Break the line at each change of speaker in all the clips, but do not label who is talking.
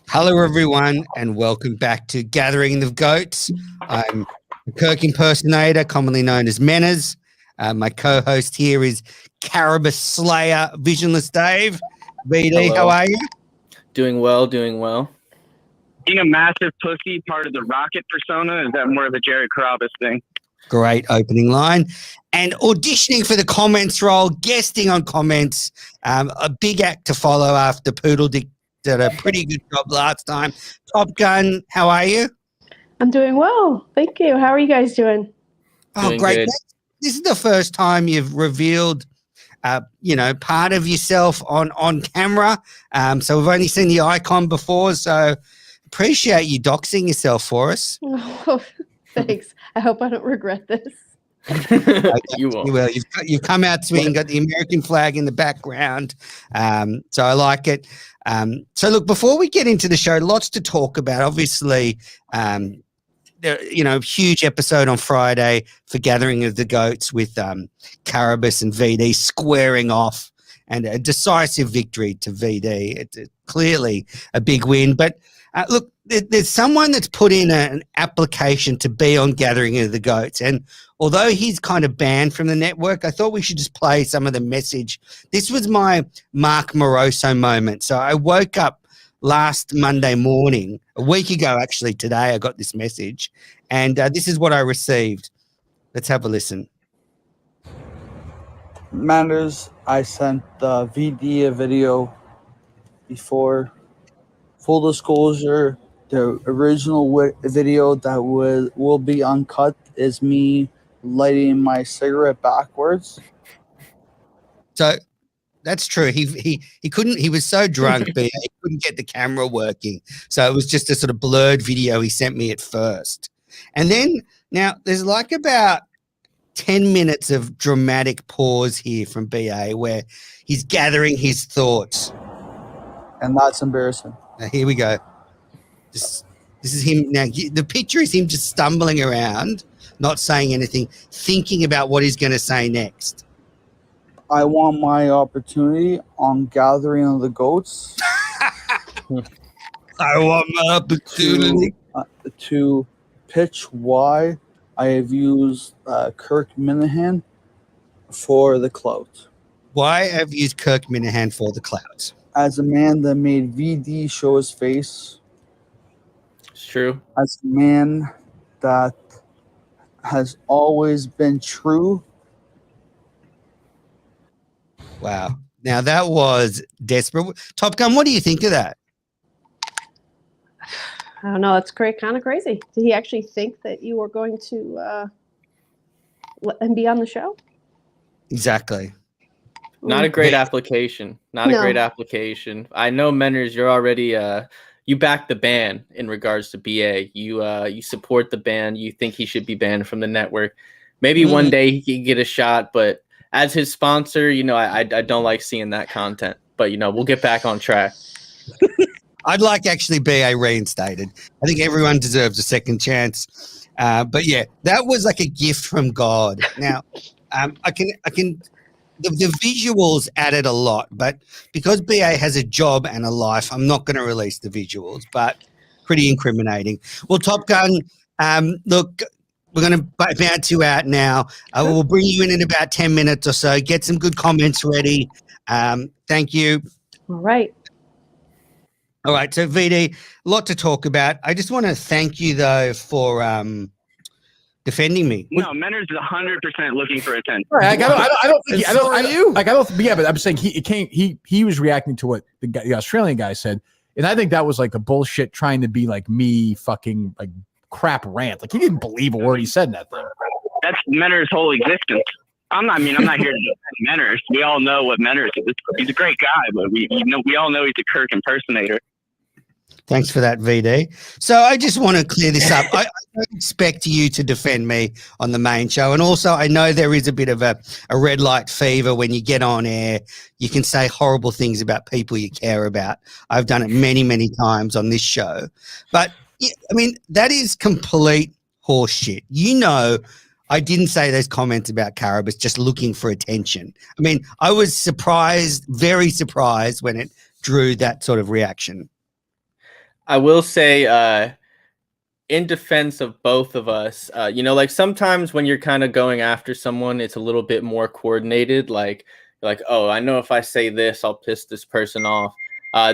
Hello, everyone, and welcome back to Gathering of Goats. I'm the Kirk impersonator, commonly known as Menners. My co-host here is Carabas Slayer, Visionless Dave. BD,
Hello.
how are you?
Doing well, doing well.
Being a massive pussy part of the Rocket persona, is that more of a Jerry Carabas thing?
Great opening line. And auditioning for the comments role, guesting on comments, a big act to follow after Poodle Dick did a pretty good job last time. Top Gun, how are you?
I'm doing well. Thank you. How are you guys doing?
Oh,
Doing
great.
good.
This is the first time you've revealed, part of yourself on camera. So we've only seen the icon before. So appreciate you doxing yourself for us.
Oh, thanks. I hope I don't regret this.
You won't.
Well, you've come out swinging, got the American flag in the background. So I like it. So look, before we get into the show, lots to talk about. Obviously, huge episode on Friday for Gathering of the Goats with Carabas and VD squaring off, and a decisive victory to VD. It's clearly a big win. But look, there's someone that's put in an application to be on Gathering of the Goats, and although he's kind of banned from the network, I thought we should just play some of the message. This was my Mark Moroso moment. So I woke up last Monday morning, a week ago actually today, I got this message, and this is what I received. Let's have a listen.
Manners, I sent VD a video before. Full disclosure, the original video that will be uncut is me lighting my cigarette backwards.
So that's true. He couldn't. He was so drunk, but he couldn't get the camera working. So it was just a sort of blurred video he sent me at first, and then now there's like about 10 minutes of dramatic pause here from BA where he's gathering his thoughts,
and that's embarrassing.
Now here we go. This is him now. The picture is him just stumbling around, not saying anything, thinking about what he's going to say next.
I want my opportunity on Gathering of the Goats.
I want my opportunity
to pitch why I have used Kirk Minifan for the clout.
Why have you used Kirk Minifan for the clout?
As a man that made VD show his face.
It's true.
As a man that has always been true.
Wow. Now that was desperate. Top Gun, what do you think of that?
I don't know. It's kind of crazy. Did he actually think that you were going to let him be on the show?
Exactly.
Not a great application. Not a great application. I know, Menners, you're already you back the ban in regards to BA. You support the ban. You think he should be banned from the network. Maybe one day he can get a shot, but as his sponsor, I don't like seeing that content. But we'll get back on track.
I'd like actually BA reinstated. I think everyone deserves a second chance. But yeah, that was like a gift from God. Now, I can. The visuals added a lot, but because BA has a job and a life, I'm not going to release the visuals, but pretty incriminating. Well, Top Gun, look, we're going to bounce you out now. We'll bring you in about 10 minutes or so. Get some good comments ready. Thank you.
All right.
All right, so VD, a lot to talk about. I just want to thank you, though, for defending me.
No, Menners is 100% looking for attention.
Right, but I'm saying he was reacting to what the Australian guy said, and I think that was like a bullshit trying to be like me fucking like crap rant. Like he didn't believe a word he said in that thing.
That's Menners' whole existence. I'm not here to defend Menners. We all know what Menners is. He's a great guy, but we all know he's a Kirk impersonator.
Thanks for that, VD. So I just want to clear this up. I don't expect you to defend me on the main show. And also, I know there is a bit of a red light fever when you get on air. You can say horrible things about people you care about. I've done it many, many times on this show. But, I mean, that is complete horseshit. I didn't say those comments about Carabas just looking for attention. I mean, I was surprised, very surprised when it drew that sort of reaction.
I will say, in defense of both of us, like sometimes when you're kind of going after someone, it's a little bit more coordinated. Like, oh, I know if I say this, I'll piss this person off.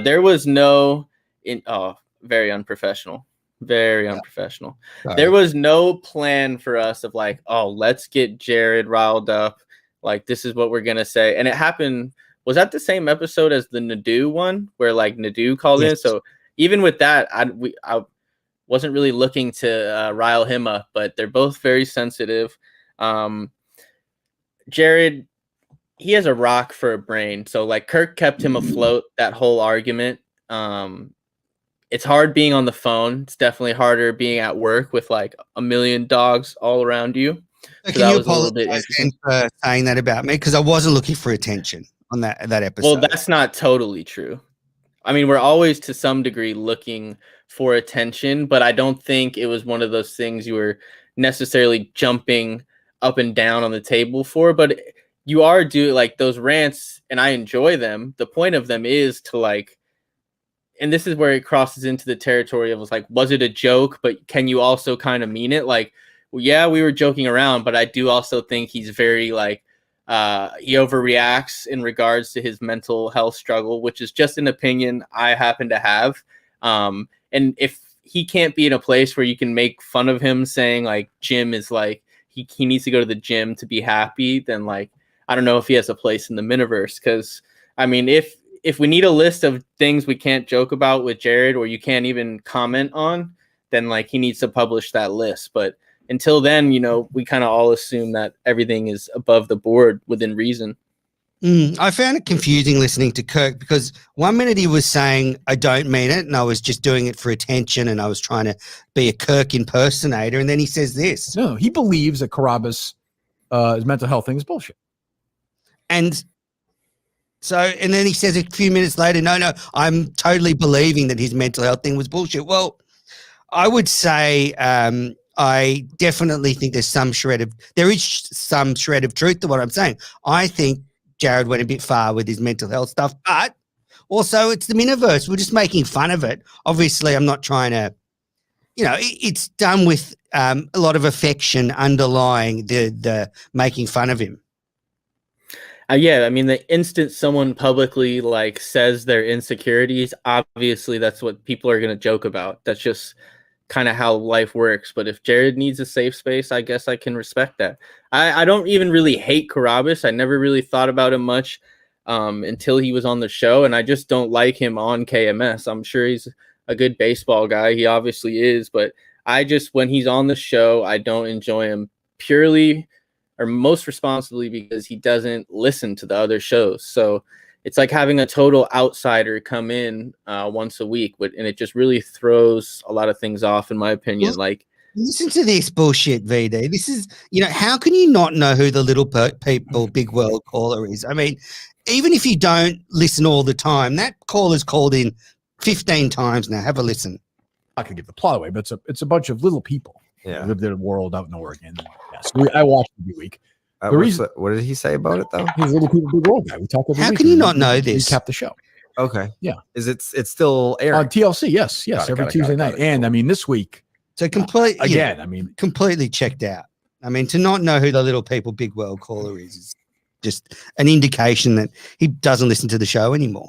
There was very unprofessional, very unprofessional.
Sorry.
There was no plan for us of like, oh, let's get Jared riled up. Like, this is what we're gonna say, and it happened. Was that the same episode as the Nadu one, where like Nadu called in? So even with that, I wasn't really looking to rile him up, but they're both very sensitive. Jared, he has a rock for a brain. So like Kirk kept him afloat that whole argument. It's hard being on the phone. It's definitely harder being at work with like a million dogs all around you.
So can you apologize for saying that about me? Because I wasn't looking for attention on that episode.
Well, that's not totally true. I mean, we're always to some degree looking for attention, but I don't think it was one of those things you were necessarily jumping up and down on the table for. But you are doing like those rants, and I enjoy them. The point of them is to like, and this is where it crosses into the territory of like, was it a joke? But can you also kind of mean it? Like, well, yeah, we were joking around, but I do also think he's very like, he overreacts in regards to his mental health struggle, which is just an opinion I happen to have. And if he can't be in a place where you can make fun of him saying like gym is like, he needs to go to the gym to be happy, then like, I don't know if he has a place in the Miniverse. Cause I mean, if we need a list of things we can't joke about with Jared, or you can't even comment on, then like he needs to publish that list. But until then, we kind of all assume that everything is above the board within reason.
I found it confusing listening to Kirk, because 1 minute he was saying, I don't mean it, and I was just doing it for attention, and I was trying to be a Kirk impersonator, and then he says this.
No, he believes that Carabas' his mental health thing is bullshit.
And so, and then he says a few minutes later, no, I'm totally believing that his mental health thing was bullshit. Well, I would say I definitely think there is some shred of truth to what I'm saying. I think Jared went a bit far with his mental health stuff, but also it's the Miniverse. We're just making fun of it. Obviously, I'm not trying to, it's done with a lot of affection underlying the making fun of him.
Yeah, I mean, the instant someone publicly like says their insecurities, obviously that's what people are going to joke about. That's just kind of how life works. But if Jared needs a safe space, I guess I can respect that. I don't even really hate Carabas. I never really thought about him much until he was on the show, and I just don't like him on KMS. I'm sure he's a good baseball guy. He obviously is, but when he's on the show, I don't enjoy him purely or most responsibly because he doesn't listen to the other shows. So it's like having a total outsider come in once a week, and it just really throws a lot of things off, in my opinion. Like,
listen to this bullshit, VD. This is, how can you not know who the little people big world caller is? I mean, even if you don't listen all the time, that caller's called in 15 times now. Have a listen.
I could give the plot away, but it's a bunch of little people.
Yeah,
live their world out in Oregon. Yes, I watch it every week.
What did he say about it though?
He's a little people big world guy. We talk every week.
How can you not know this?
Recap the show.
Okay.
Yeah.
It's still airing
on TLC? Yes, every Tuesday night. And I mean, this week.
So completely checked out. I mean, to not know who the little people big world caller is just an indication that he doesn't listen to the show anymore.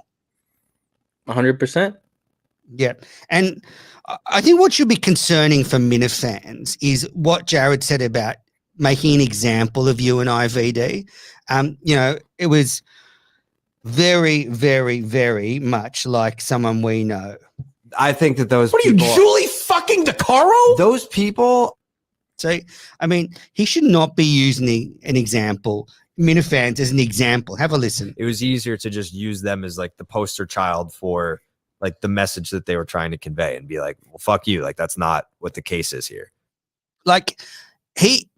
100%.
Yeah. And I think what should be concerning for Minifans is what Jared said about making an example of you and IVD. It was very, very, very much like someone we know.
I think that those
people... What are you, Julie fucking DeCaro?
Those people...
So, I mean, he should not be using an example, Minifans as an example. Have a listen.
It was easier to just use them as like the poster child for like the message that they were trying to convey and be like, well, fuck you. Like, that's not what the case is here.
Like,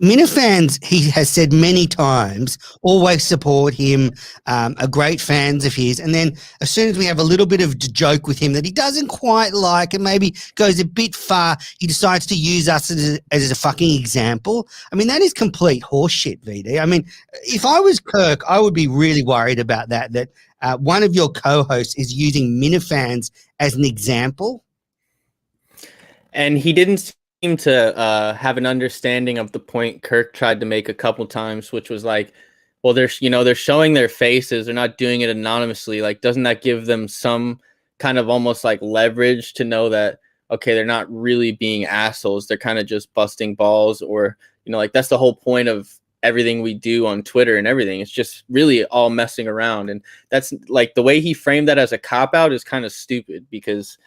Minifans, he has said many times, always support him, are great fans of his. And then as soon as we have a little bit of joke with him that he doesn't quite like and maybe goes a bit far, he decides to use us as a fucking example. I mean, that is complete horseshit, VD. I mean, if I was Kirk, I would be really worried about that one of your co-hosts is using Minifans as an example.
And he didn't seem to have an understanding of the point Kirk tried to make a couple times, which was like, well, they're showing their faces. They're not doing it anonymously. Like, doesn't that give them some kind of almost like leverage to know that, okay, they're not really being assholes. They're kind of just busting balls, or, like that's the whole point of everything we do on Twitter and everything. It's just really all messing around. And that's like the way he framed that as a cop out is kind of stupid, because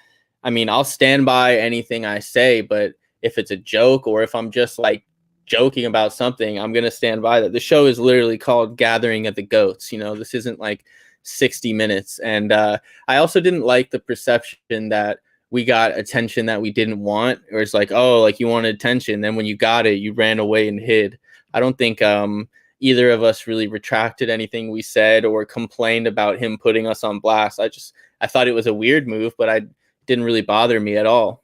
I mean, I'll stand by anything I say, but if it's a joke or if I'm just like joking about something, I'm going to stand by that. The show is literally called Gathering at the Goats. This isn't like 60 Minutes. And I also didn't like the perception that we got attention that we didn't want, or it's like, oh, like you wanted attention. Then when you got it, you ran away and hid. I don't think either of us really retracted anything we said or complained about him putting us on blast. I thought it was a weird move, but I didn't really bother me at all.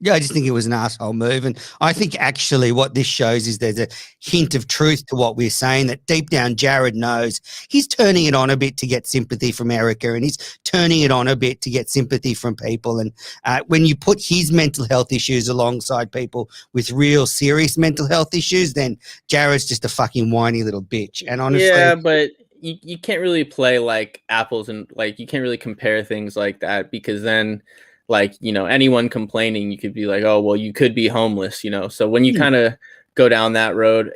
Yeah, I just think it was an asshole move. And I think actually what this shows is there's a hint of truth to what we're saying, that deep down Jared knows he's turning it on a bit to get sympathy from Erica, and he's turning it on a bit to get sympathy from people. And when you put his mental health issues alongside people with real serious mental health issues, then Jared's just a fucking whiny little bitch. And honestly...
Yeah, but you can't really play like apples, and like you can't really compare things like that, because then... like, anyone complaining, you could be like, oh, well, you could be homeless, So when you kind of go down that road,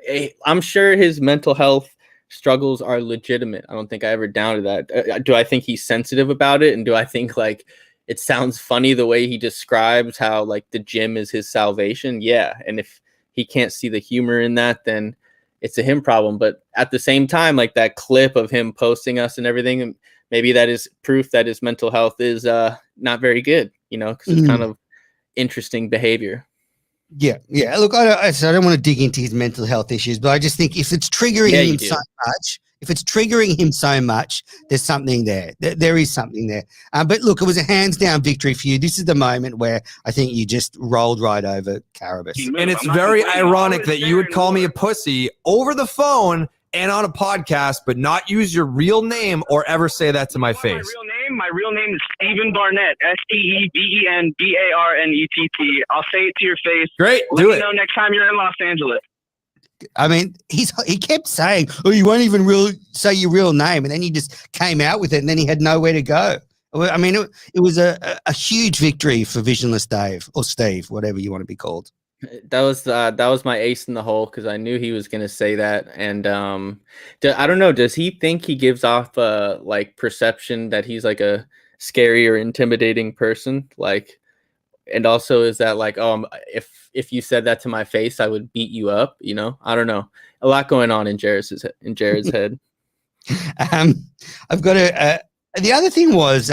I'm sure his mental health struggles are legitimate. I don't think I ever doubted that. Do I think he's sensitive about it? And do I think like it sounds funny the way he describes how like the gym is his salvation? Yeah. And if he can't see the humor in that, then it's a him problem. But at the same time, like that clip of him posting us and everything, maybe that is proof that his mental health is not very good, because it's kind of interesting behavior. Yeah.
Look, I don't want to dig into his mental health issues, but I just think if it's triggering him so much, there's something there. There is something there. But look, it was a hands down victory for you. This is the moment where I think you just rolled right over Carabas.
And it's very ironic that you would call me a pussy over the phone and on a podcast, but not use your real name or ever say that to my face.
My real name is Stephen Barnett. StevenBarnett. I'll say it to your face.
Great,
Let me know next time you're in Los Angeles.
I mean, he kept saying, "Oh, you won't even say your real name," and then he just came out with it, and then he had nowhere to go. I mean, it was a huge victory for Visionless Dave, or Steve, whatever you want to be called.
That was my ace in the hole, because I knew he was going to say that. And I don't know, does he think he gives off like perception that he's like a scary or intimidating person? Like, and also is that like, if you said that to my face, I would beat you up, I don't know. A lot going on in Jared's head.
I've got the other thing was,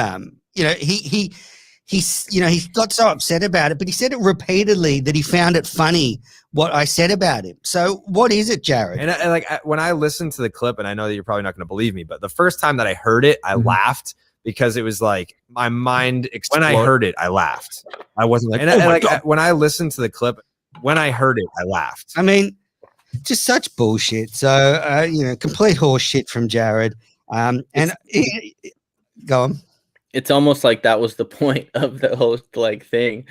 he got so upset about it, but he said it repeatedly that he found it funny what I said about him. So what is it, Jared?
And when I listened to the clip, and I know that you're probably not going to believe me, but the first time that I heard it, I laughed, because it was like my mind exploded. When I heard it, I laughed. I wasn't like, when I listened to the clip, when I heard it, I laughed.
I mean, just such bullshit. So, complete horse shit from Jared. Go on.
It's almost like that was the point of the whole like thing.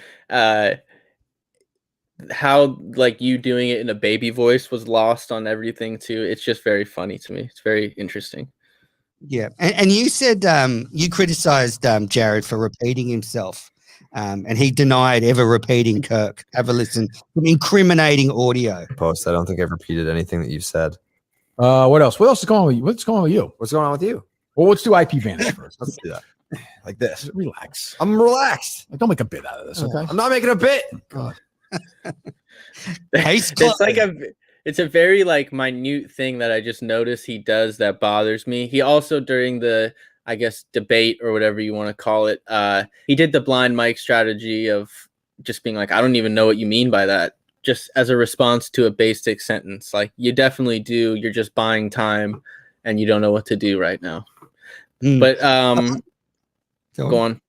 How like you doing it in a baby voice was lost on everything too. It's just very funny to me. It's very interesting.
Yeah. And you said you criticized Jared for repeating himself. And he denied ever repeating Kirk. Have a listen. Incriminating audio.
I don't think I've repeated anything that you've said.
What else? What else is going on with you? What's going on with you?
What's going on with you?
Well, let's do IP Vanish first.
Let's do that. Like this.
Relax.
I'm relaxed.
Don't make a bit out of this, okay?
I'm not making a bit.
God.
It's a very like minute thing that I just noticed he does that bothers me. He also, during the, I guess, debate or whatever you want to call it, he did the blind mic strategy of just being like, I don't even know what you mean by that, just as a response to a basic sentence. Like, you definitely do. You're just buying time and you don't know what to do right now. But go on.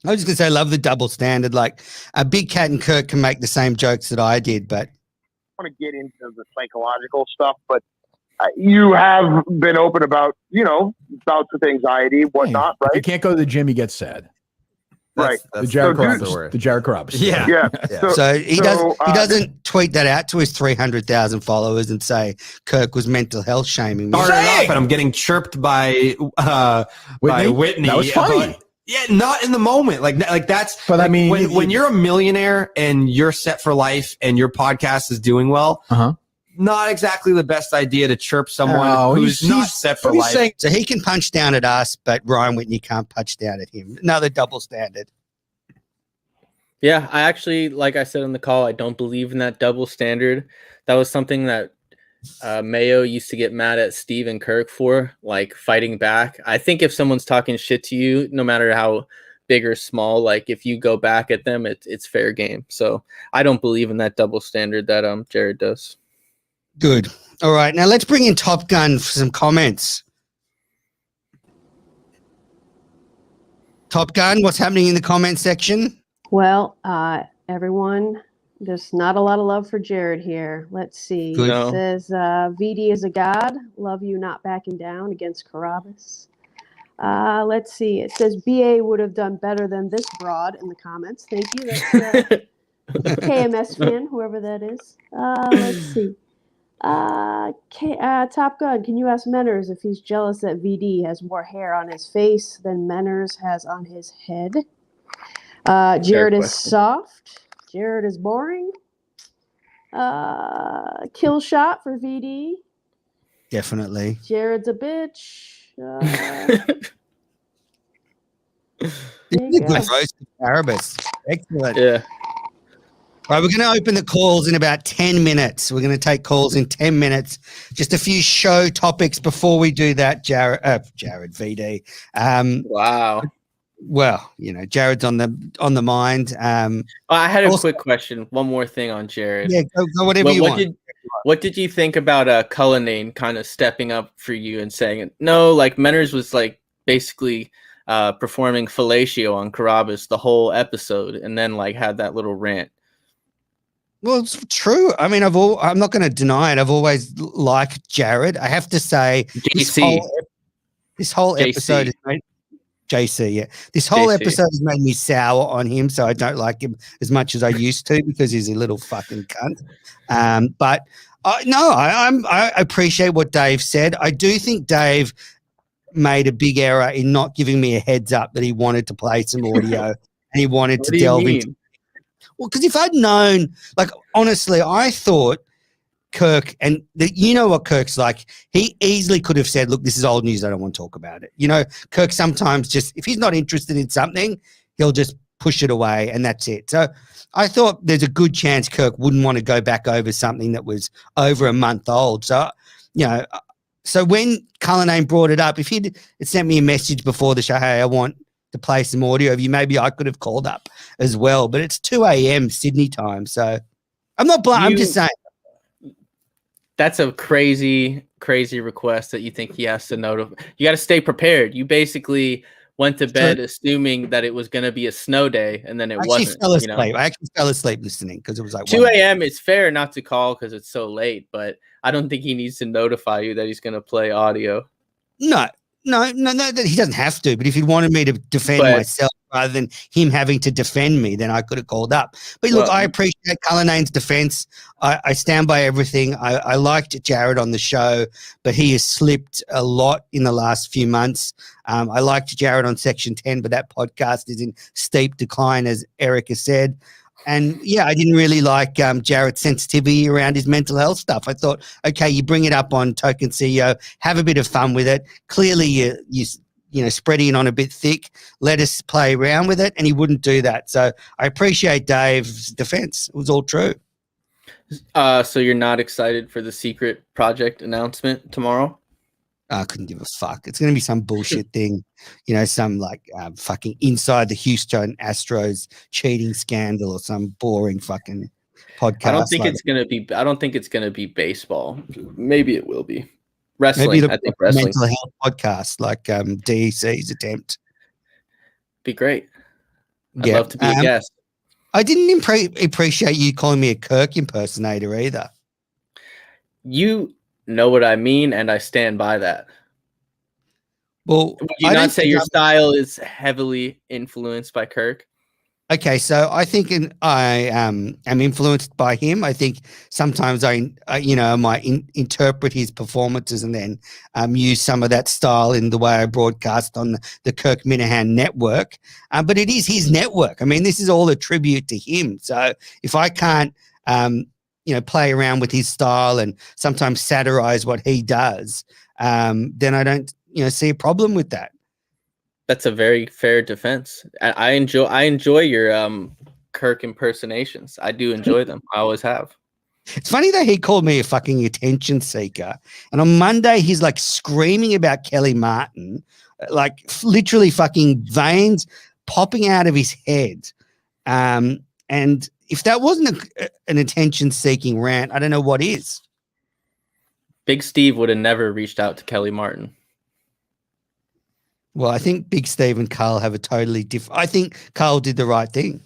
I was just going to say, I love the double standard. Like, a Big Cat and Kirk can make the same jokes that I did, but
I want to get into the psychological stuff, but you have been open about, bouts with anxiety, whatnot, right?
If you can't go to the gym, you get sad.
Right.
The Jared
So
Carabas.
word.
The Jared Carabas.
Yeah.
Yeah.
Yeah.
So he
So,
doesn't tweet that out to his 300,000 followers and say Kirk was mental health shaming me.
Started off, and I'm getting chirped by Whitney.
That was funny.
About, yeah, not in the moment. Like that's.
But
like,
I mean,
when you're a millionaire and you're set for life and your podcast is doing well, not exactly the best idea to chirp someone who's not set for life.
Saying, so he can punch down at us, but Ryan Whitney can't punch down at him. Another double standard.
Yeah, I actually, like I said on the call, I don't believe in that double standard. That was something that Mayo used to get mad at Steve and Kirk for, like fighting back. I think if someone's talking shit to you, no matter how big or small, like if you go back at them, it's fair game. So I don't believe in that double standard that Jared does.
Good. All right, now let's bring in Top Gun for some comments. Top Gun, what's happening in the comment section?
Well, everyone, there's not a lot of love for Jared here. Let's see.
Good.
It says, VD is a god. Love you not backing down against Carabas. Let's see. It says BA would have done better than this broad in the comments. Thank you. That's KMS fan, whoever that is. Let's see. Top Gun, can you ask Menners if he's jealous that VD has more hair on his face than Menners has on his head? Jared is soft. Jared is boring. Kill shot for VD.
Definitely.
Jared's a bitch.
Good roast of Carabas. Excellent.
Yeah.
All right, we're going to open the calls in about 10 minutes. We're going to take calls in 10 minutes. Just a few show topics before we do that, Jared VD.
Wow.
Well, you know, Jared's on the mind.
I had a quick question. One more thing on Jared.
Yeah, go whatever you want.
What did you think about Cullinane kind of stepping up for you and saying, no, like Menners was like basically performing fellatio on Carabas the whole episode and then like had that little rant?
Well, it's true. I mean, I'm not going to deny it. I've always liked Jared. I have to say, this whole episode has made JC. Yeah, this whole episode has made me sour on him, so I don't like him as much as I used to because he's a little fucking cunt. But no, I appreciate what Dave said. I do think Dave made a big error in not giving me a heads up that he wanted to play some audio and he wanted to delve into. Well, because if I'd known, like, honestly, I thought Kirk, and you know what Kirk's like, he easily could have said, look, this is old news. I don't want to talk about it. You know, Kirk sometimes just, if he's not interested in something, he'll just push it away and that's it. So I thought there's a good chance Kirk wouldn't want to go back over something that was over a month old. So, you know, so when Cullinane brought it up, if he'd sent me a message before the show, hey, I want to play some audio of you, maybe I could have called up as well. But it's 2 a.m. Sydney time, so I'm not blind. I'm just saying.
That's a crazy request that you think he has to know. You got to stay prepared. You basically went to bed assuming that it was going to be a snow day, and then it wasn't.
I actually fell asleep listening because it was like
2 a.m. It's fair not to call because it's so late, but I don't think he needs to notify you that he's going to play audio.
No, he doesn't have to. But if he wanted me to defend myself rather than him having to defend me, then I could have called up. But look, I appreciate Cullinane's defense. I stand by everything. I liked Jared on the show, but he has slipped a lot in the last few months. I liked Jared on Section 10, but that podcast is in steep decline, as Erica said. And yeah, I didn't really like Jared's sensitivity around his mental health stuff. I thought, okay, you bring it up on Token CEO, have a bit of fun with it. Clearly, you know, spreading it on a bit thick. Let us play around with it, and he wouldn't do that. So I appreciate Dave's defense. It was all true.
So you're not excited for the secret project announcement tomorrow?
I couldn't give a fuck. It's going to be some bullshit thing, you know, some like fucking inside the Houston Astros cheating scandal or some boring fucking podcast.
I don't think it's going to be baseball. Maybe it will be wrestling. I think wrestling
mental health podcast like DEC's attempt.
Be great. I'd love to be a guest.
I didn't appreciate you calling me a Kirk impersonator either.
You know what I mean, and I stand by that.
Well,
would you not say your style is heavily influenced by Kirk?
Okay, so I think I am influenced by him. I think sometimes I might interpret his performances and then use some of that style in the way I broadcast on the Kirk Minahan network. But it is his network. I mean, this is all a tribute to him. So if I can't, play around with his style and sometimes satirize what he does, then I don't, see a problem with that.
That's a very fair defense. I enjoy your Kirk impersonations. I do enjoy them. I always have.
It's funny that he called me a fucking attention seeker. And on Monday, he's like screaming about Kelly Martin, like literally fucking veins popping out of his head. And if that wasn't an attention seeking rant, I don't know what is.
Big Steve would have never reached out to Kelly Martin.
Well, I think Big Steve and Carl have a totally different. I think Carl did the right thing.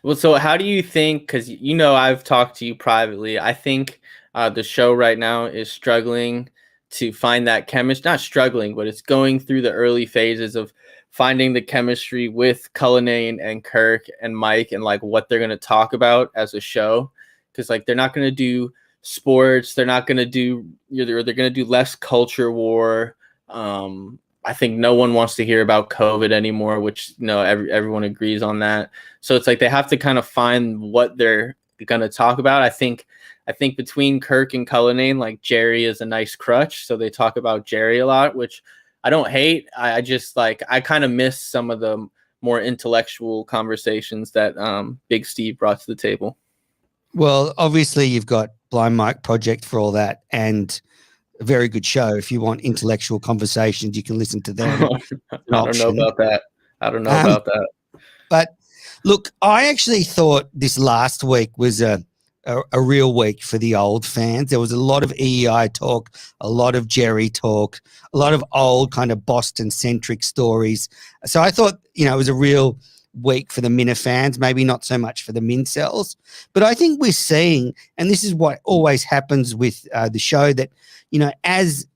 Well, so how do you think? Because I've talked to you privately. I think the show right now is struggling to find that chemistry. Not struggling, but it's going through the early phases of finding the chemistry with Cullinane and Kirk and Mike and like what they're going to talk about as a show. Because like they're not going to do sports. They're not going to do. They're going to do less culture war. I think no one wants to hear about COVID anymore, which everyone agrees on that. So it's like they have to kind of find what they're going to talk about. I think between Kirk and Cullinane, like Jerry is a nice crutch, so they talk about Jerry a lot, which I don't hate. I just I kind of miss some of the more intellectual conversations that Big Steve brought to the table.
Well, obviously you've got Blind Mike Project for all that, and a very good show. If you want intellectual conversations, you can listen to them.
I don't know about that.
But look, I actually thought this last week was a real week for the old fans. There was a lot of EEI talk, a lot of Jerry talk, a lot of old kind of Boston-centric stories. So I thought, it was a real week for the Minifans, maybe not so much for the Mincels. But I think we're seeing, and this is what always happens with the show, that as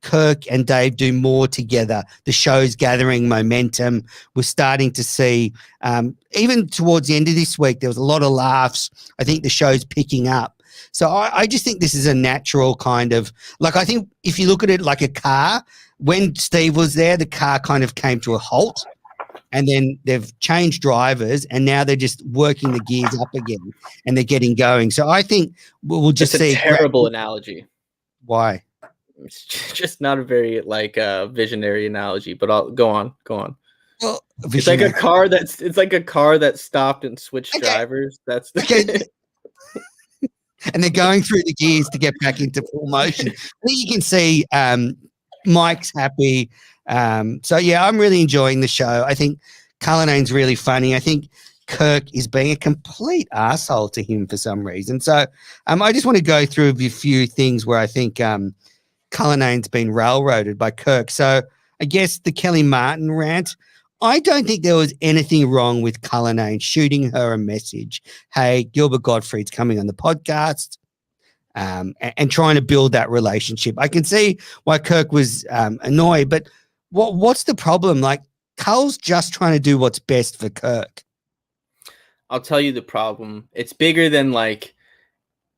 Kirk and Dave do more together, the show's gathering momentum. We're starting to see, even towards the end of this week, there was a lot of laughs. I think the show's picking up. So I just think this is a natural kind of, I think if you look at it like a car, when Steve was there, the car kind of came to a halt. And then they've changed drivers, and now they're just working the gears up again, and they're getting going. So I think we'll just see.
It's a terrible analogy.
Why?
It's just not a very visionary analogy, but I'll go on.
Well,
it's like a car that stopped and switched drivers. That's
okay. And they're going through the gears to get back into full motion. I think you can see Mike's happy. So yeah, I'm really enjoying the show. I think Cullinane's really funny. I think Kirk is being a complete asshole to him for some reason. So I just want to go through a few things where I think Cullinane's been railroaded by Kirk. So I guess the Kelly Martin rant, I don't think there was anything wrong with Cullinane shooting her a message. Hey, Gilbert Gottfried's coming on the podcast. And trying to build that relationship. I can see why Kirk was annoyed, but what's the problem? Like, Cull's just trying to do what's best for Kirk.
I'll tell you the problem. It's bigger than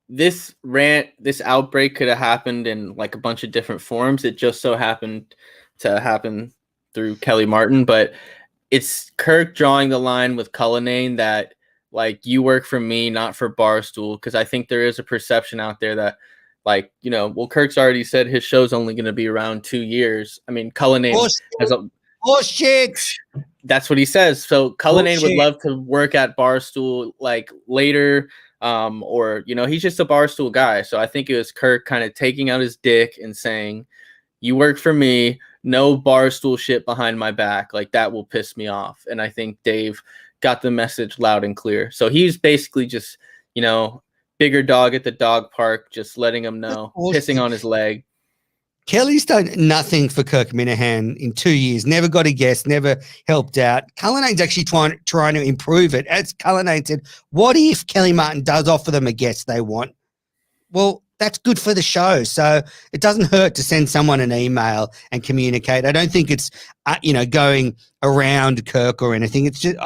this rant, this outbreak could have happened in a bunch of different forms. It just so happened to happen through Kelly Martin, but it's Kirk drawing the line with Cullinane that you work for me, not for Barstool, because I think there is a perception out there that Kirk's already said his show's only going to be around 2 years. I mean, Cullinane has a
bullshit.
That's what he says. So Cullinane would love to work at Barstool later, or he's just a Barstool guy. So I think it was Kirk kind of taking out his dick and saying, "You work for me, no Barstool shit behind my back. That will piss me off." And I think Dave got the message loud and clear. So he's basically just, bigger dog at the dog park, just letting him know, pissing on his leg.
Kelly's done nothing for Kirk Minahan in 2 years, never got a guest, never helped out. Cullinane's actually trying to improve it. As Cullinane said, what if Kelly Martin does offer them a guest they want? Well, that's good for the show. So it doesn't hurt to send someone an email and communicate. I don't think it's, going around Kirk or anything. It's just,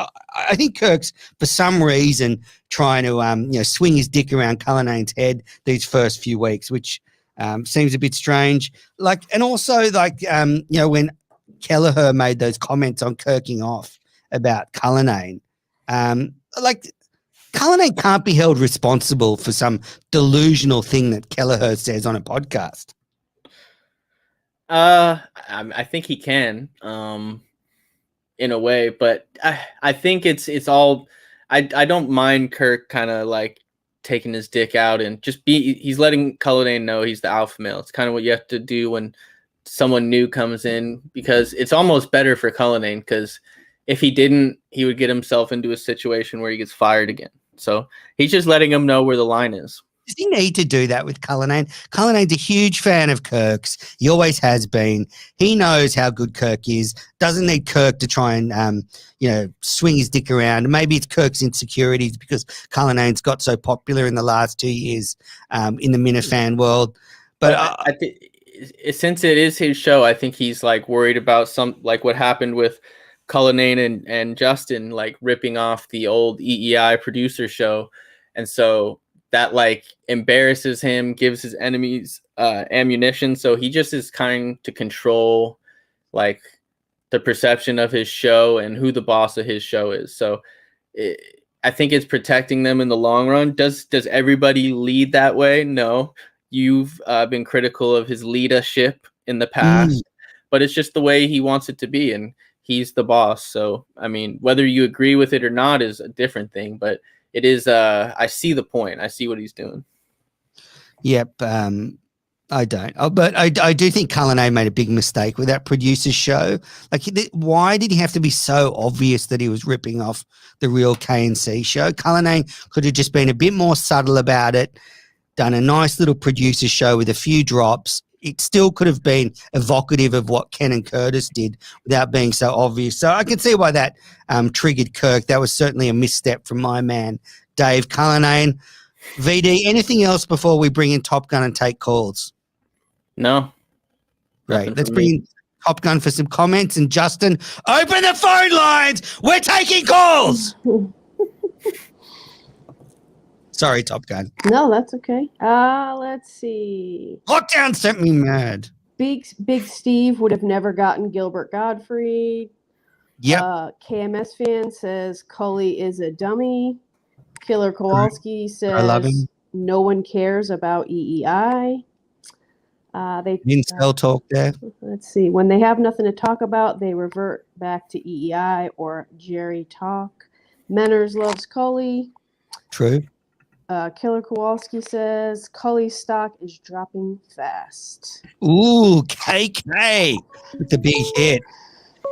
I think Kirk's for some reason trying to swing his dick around Cullinane's head these first few weeks, which seems a bit strange. And also when Kelleher made those comments on Kirking off about Cullinane, Cullinane can't be held responsible for some delusional thing that Kelleher says on a podcast.
I think he can, in a way, but I think it's all. I don't mind Kirk kind of like taking his dick out and he's letting Cullinane know he's the alpha male. It's kind of what you have to do when someone new comes in, because it's almost better for Cullinane, because if he didn't, he would get himself into a situation where he gets fired again. So he's just letting him know where the line is.
Does he need to do that with Cullinane? Cullinane's a huge fan of Kirk's. He always has been. He knows how good Kirk is. Doesn't need Kirk to try and, swing his dick around. Maybe it's Kirk's insecurities because Cullinane's got so popular in the last 2 years in the Minifan world. But
I think since it is his show, I think he's like worried about what happened with Cullinane and Justin, like ripping off the old EEI producer show. And so that embarrasses him, gives his enemies ammunition. So he just is trying to control the perception of his show and who the boss of his show is. So I think it's protecting them in the long run. Does everybody lead that way? No. You've been critical of his leadership in the past, but it's just the way he wants it to be, and he's the boss. So, I mean, whether you agree with it or not is a different thing, but it is, I see the point. I see what he's doing.
Yep. I don't. But I do think Cullinane made a big mistake with that producer's show. Why did he have to be so obvious that he was ripping off the real KNC show? Cullinane could have just been a bit more subtle about it, done a nice little producer show with a few drops. It still could have been evocative of what Ken and Curtis did without being so obvious. So I can see why that triggered Kirk. That was certainly a misstep from my man, Dave. Cullinane. VD, anything else before we bring in Top Gun and take calls?
No.
Great. Let's bring in Top Gun for some comments. And Justin, open the phone lines. We're taking calls. Sorry, Top Gun.
No, that's okay. Let's see.
Lockdown sent me mad.
Big Steve would have never gotten Gilbert Gottfried.
Yep.
KMS fan says Cully is a dummy. Killer Kowalski says
I love him.
No one cares about EEI. They
Incel talk there.
Let's see. When they have nothing to talk about, they revert back to EEI or Jerry talk. Menners loves Cully.
True.
Killer Kowalski says Cully's stock is dropping fast.
Ooh, KK. It's a big hit.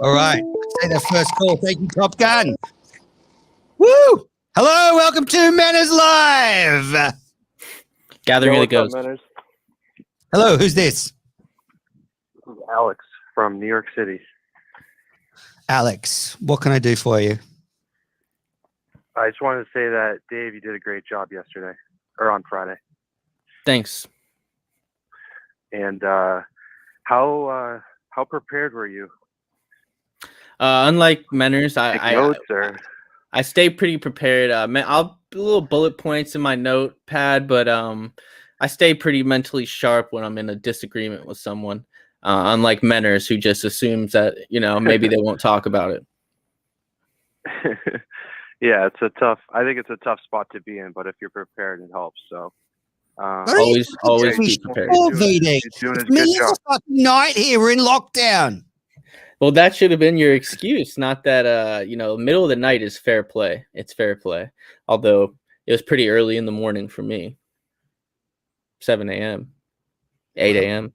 All right. Let's take that first call. Thank you, Top Gun. Woo! Hello, welcome to Manners Live.
Gathering of the Ghost.
Hello, who's this?
This is Alex from New York City.
Alex, what can I do for you?
I just wanted to say that, Dave, you did a great job yesterday, or on Friday.
Thanks.
And how prepared were you?
Unlike Menners, I stay pretty prepared. I'll little bullet points in my notepad, but I stay pretty mentally sharp when I'm in a disagreement with someone. Unlike Menners, who just assumes that maybe they won't talk about it.
Yeah, I think it's a tough spot to be in, but if you're prepared, it helps. So
always be prepared.
It's a fucking night here. We're in lockdown.
Well, that should have been your excuse, not that, middle of the night is fair play. It's fair play. Although it was pretty early in the morning for me. 7 a.m., 8 a.m.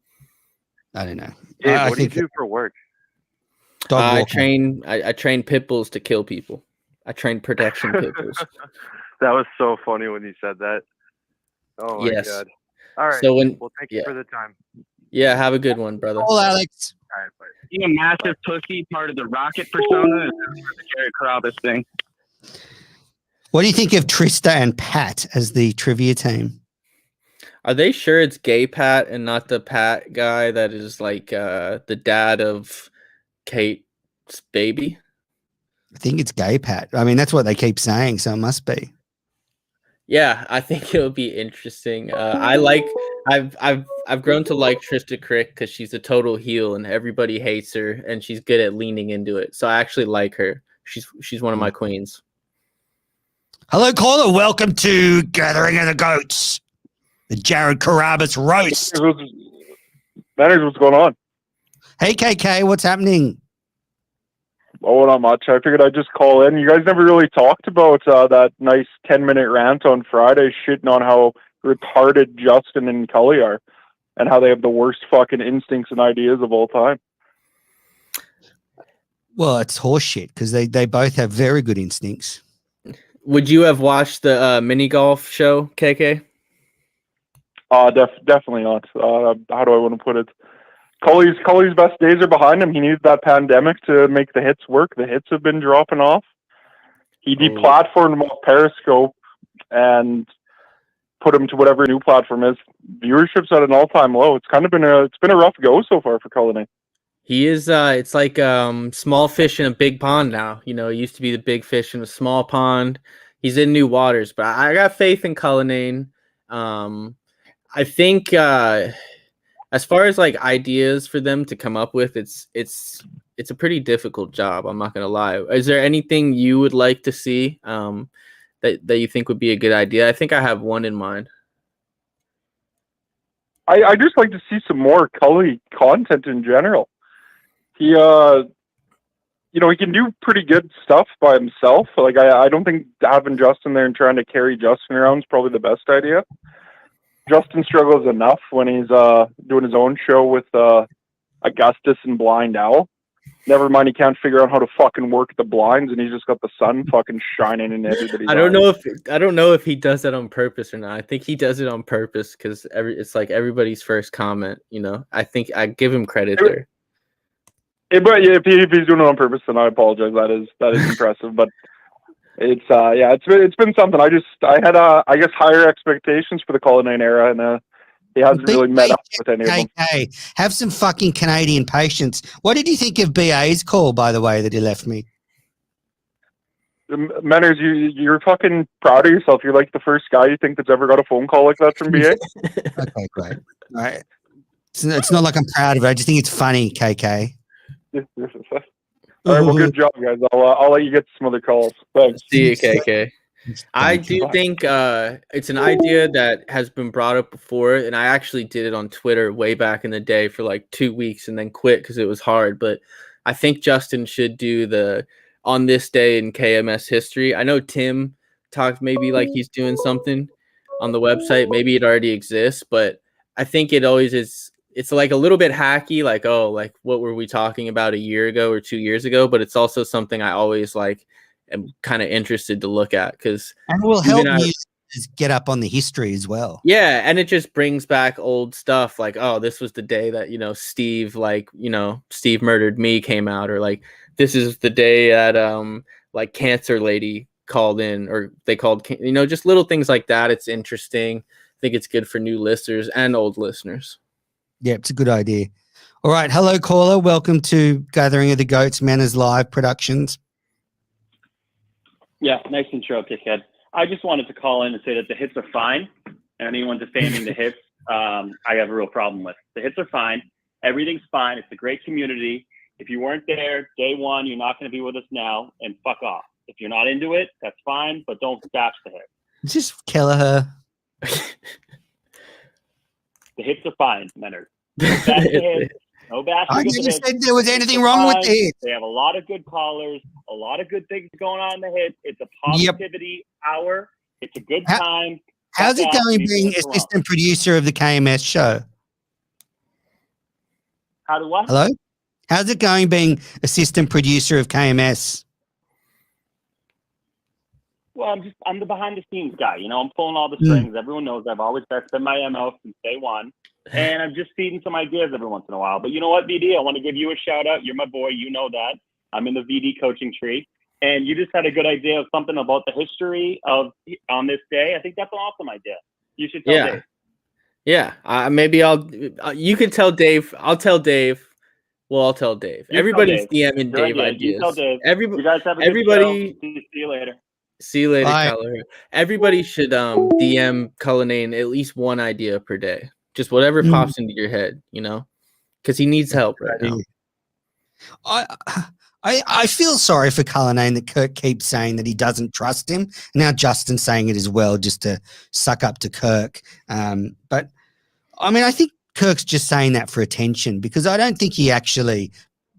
I don't know.
Dave, what do you do for work?
I train pit bulls to kill people. I train protection pit bulls.
That was so funny when you said that. Oh, my God. All right.
So
thank you for the time.
Yeah, have a good one, brother.
Oh, Alex.
All right, bye.
You a massive pussy, part of the Rocket persona, and the Jerry Carabas thing.
What do you think of Trista and Pat as the trivia team?
Are they sure it's gay Pat and not the Pat guy that is like the dad of Kate's baby?
I think it's gay, Pat. I mean, that's what they keep saying, so it must be.
Yeah, I think it'll be interesting. I've grown to like Trista Crick because she's a total heel and everybody hates her, and she's good at leaning into it. So I actually like her. She's one of my queens.
Hello, caller. Welcome to Gathering of the Goats, the Jared Carabas roast.
Manners, what's going on?
Hey, KK, what's happening?
Oh, not much. I figured I'd just call in. You guys never really talked about that nice 10-minute rant on Friday shitting on how retarded Justin and Cully are and how they have the worst fucking instincts and ideas of all time.
Well, it's horseshit because they both have very good instincts.
Would you have watched the mini golf show, KK?
Definitely not. How do I want to put it? Cully's best days are behind him. He needed that pandemic to make the hits work. The hits have been dropping off. He deplatformed him off Periscope and put him to whatever new platform is. Viewership's at an all-time low. It's been a rough go so far for Cullen.
He is. It's like small fish in a big pond now. You know, it used to be the big fish in a small pond. He's in new waters, but I got faith in Cullinane. I think as far as like ideas for them to come up with, it's a pretty difficult job. I'm not gonna lie. Is there anything you would like to see that you think would be a good idea? I think I have one in mind.
I just like to see some more Cully content in general. He he can do pretty good stuff by himself. Like I don't think having Justin there and trying to carry Justin around is probably the best idea. Justin struggles enough when he's doing his own show with Augustus and Blind Owl. Never mind, he can't figure out how to fucking work the blinds, and he's just got the sun fucking shining in everybody's
I don't know if he does that on purpose or not. I think he does it on purpose because it's like everybody's first comment. You know, I think I give him credit there.
But yeah, if he's doing it on purpose, then I apologize. That is impressive, but. It's been something. I had I guess higher expectations for the Cullinane era, and he hasn't really met up with any of them.
Hey, have some fucking Canadian patience. What did you think of BA's call, by the way, that he left me?
Manners, you're fucking proud of yourself. You're like the first guy you think that's ever got a phone call like that from BA.
Okay, great. All right. It's not like I'm proud of it. I just think it's funny, KK.
All right, well, good job, guys. I'll let you get some other calls. Thanks.
See you, KK. I do think it's an idea that has been brought up before, and I actually did it on Twitter way back in the day for like 2 weeks and then quit because it was hard. But I think Justin should do the on this day in KMS history. I know Tim talked maybe like he's doing something on the website. Maybe it already exists, but I think it always is. It's like a little bit hacky, like, oh, like what were we talking about a year ago or 2 years ago? But it's also something I always like am kind of interested to look at because
and will help you get up on the history as well.
Yeah, and it just brings back old stuff like, oh, this was the day that Steve Steve murdered me came out, or like this is the day that like Cancer Lady called in, or they called just little things like that. It's interesting. I think it's good for new listeners and old listeners.
Yeah, it's a good idea. All right. Hello, caller. Welcome to Gathering of the Goats, Manners Live Productions.
Yeah, nice intro, Kickhead. I just wanted to call in and say that the hits are fine. Anyone defaming the hits, I have a real problem with. The hits are fine. Everything's fine. It's a great community. If you weren't there day one, you're not going to be with us now, and fuck off. If you're not into it, that's fine, but don't bash the hits.
Just Kelleher.
The hits are fine, Leonard. No bash the hits. No bash
I never said there was anything wrong with the hits.
They have a lot of good callers, a lot of good things going on in the hits. It's a positivity hour. It's a good time.
How's it going being assistant producer of the KMS show?
How do what?
Hello? How's it going being assistant producer of KMS?
Well, I'm the behind the scenes guy. I'm pulling all the strings. Everyone knows that's been my MO since day one. And I'm just feeding some ideas every once in a while. But you know what, VD? I want to give you a shout out. You're my boy. You know that. I'm in the VD coaching tree. And you just had a good idea of something about the history of on this day. I think that's an awesome idea. You should tell Dave.
Yeah. Maybe you can tell Dave. I'll tell Dave Well, I'll tell Dave.
You
Everybody's
tell Dave.
DMing
You're
Dave
right,
ideas.
you tell Dave.
Everybody,
You guys have a good
everybody.
show. See you later.
See you later,
Bye.
Tyler. Everybody should DM Cullinane at least one idea per day. Just whatever pops into your head, you know, because he needs help right now.
I feel sorry for Cullinane that Kirk keeps saying that he doesn't trust him. Now Justin's saying it as well, just to suck up to Kirk. But I mean, I think Kirk's just saying that for attention, because I don't think he actually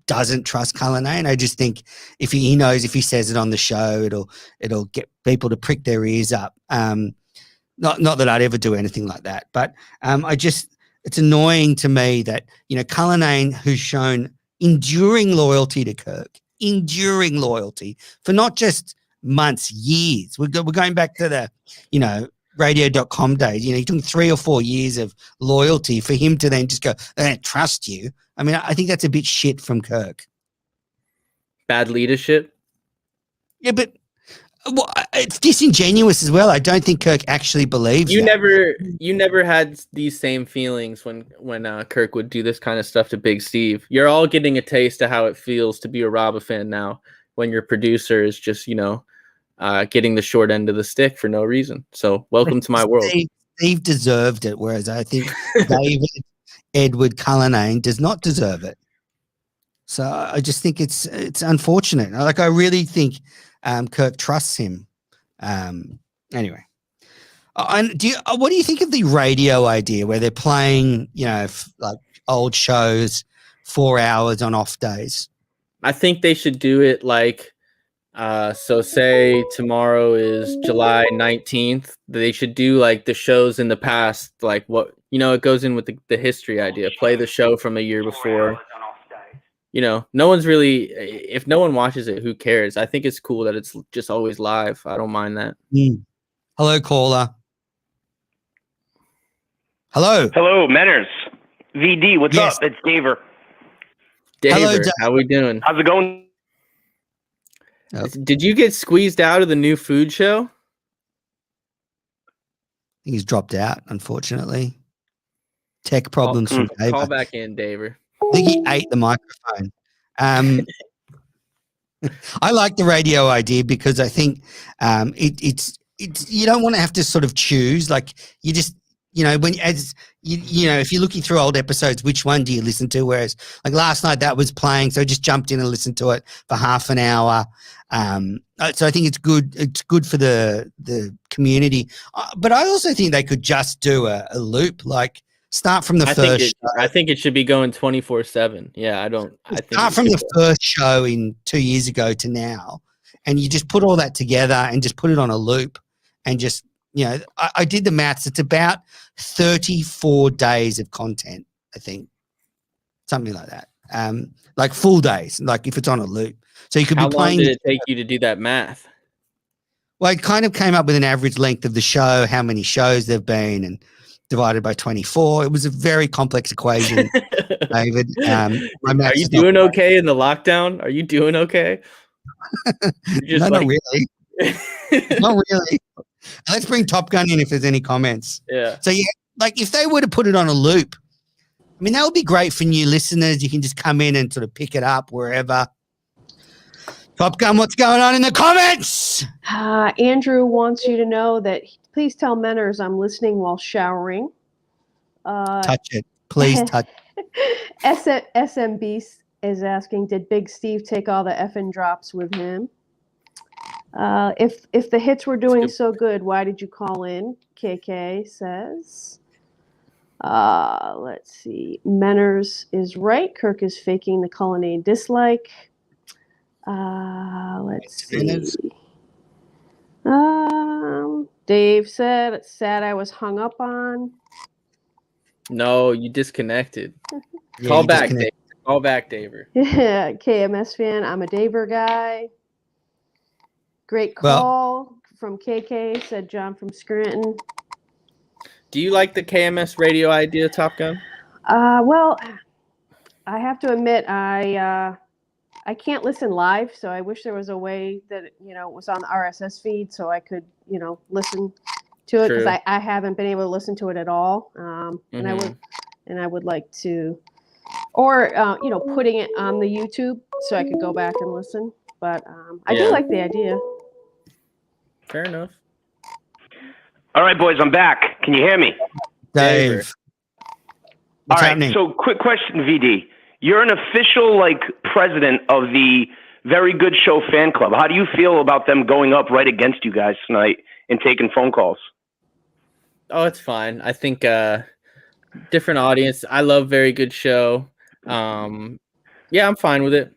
doesn't trust Cullinane. I just think if he knows if he says it on the show, it'll get people to prick their ears up. Not that I'd ever do anything like that, but it's annoying to me that, you know, Cullinane, who's shown enduring loyalty to Kirk, enduring loyalty for not just months, years. We're going back to the, you know, radio.com days. You know, he took 3 or 4 years of loyalty for him to then just go, I don't trust you. I mean, I think that's a bit shit from Kirk.
Bad leadership.
Yeah, but it's disingenuous as well. I don't think Kirk actually believes
you
that.
You never had these same feelings when Kirk would do this kind of stuff to Big Steve. You're all getting a taste of how it feels to be a Roba fan now, when your producer is just, you know, getting the short end of the stick for no reason. So welcome to my world.
Steve deserved it, whereas I think David Edward Cullinane does not deserve it. So I just think it's unfortunate. Like, I really think Kirk trusts him. Anyway, what do you think of the radio idea where they're playing, you know, like old shows 4 hours on off days?
I think they should do it like, so say tomorrow is July 19th. They should do like the shows in the past, like what, you know, it goes in with the history idea. Play the show from a year before. You know, no one's really, if no one watches it, who cares? I think it's cool that it's just always live. I don't mind that.
Hello, caller. Hello.
Hello, Menners. VD, what's up? It's Daver.
Daver, how we doing?
How's it going?
Did you get squeezed out of the new food show?
He's dropped out, unfortunately. Tech problems from Daver.
Call back in, Daver.
I think he ate the microphone. I like the radio idea because I think it's you don't want to have to sort of choose. Like, you just, you know, when you know, if you're looking through old episodes, which one do you listen to? Whereas like last night that was playing, so I just jumped in and listened to it for half an hour. So I think it's good. It's good for the community. But I also think they could just do a loop, like start from the first.
I think it should be going 24/7. Yeah, I think
start from the first show in 2 years ago to now, and you just put all that together and just put it on a loop, and just, you know, I did the maths. It's about 34 days of content, I think, something like that. Like full days, like if it's on a loop. So you could be playing.
How long did it take you to do that math?
Well, I kind of came up with an average length of the show, how many shows there've been, and divided by 24. It was a very complex equation, David.
Are you doing okay in the lockdown? Are you doing okay?
No, not really. Not really. Let's bring Top Gun in if there's any comments.
Yeah.
So yeah, like if they were to put it on a loop, I mean, that would be great for new listeners. You can just come in and sort of pick it up wherever. Top Gun, what's going on in the comments?
Andrew wants you to know that please tell Menners I'm listening while showering.
Touch it. Please touch it.
SMB is asking, did Big Steve take all the effing drops with him? If the hits were doing so good, why did you call in? KK says. Let's see. Menners is right. Kirk is faking the Cullinane dislike. Let's see. Dave said, it's sad I was hung up on.
No, you disconnected. Call back, Dave. Call back, Daver.
Yeah, KMS fan. I'm a Daver guy. Great call from KK, said John from Scranton.
Do you like the KMS radio idea, Top Gun?
Well, I have to admit, I can't listen live, so I wish there was a way that, you know, it was on the RSS feed so I could, you know, listen to it, because I haven't been able to listen to it at all. And I would like to Or putting it on the YouTube so I could go back and listen. But I do like the idea.
Fair enough.
All right, boys, I'm back. Can you hear me?
Dave.
All right,
happening?
so quick question, VD. You're an official president of the Very Good Show fan club. How do you feel about them going up right against you guys tonight and taking phone calls?
Oh, it's fine. I think different audience. I love Very Good Show. Yeah, I'm fine with it.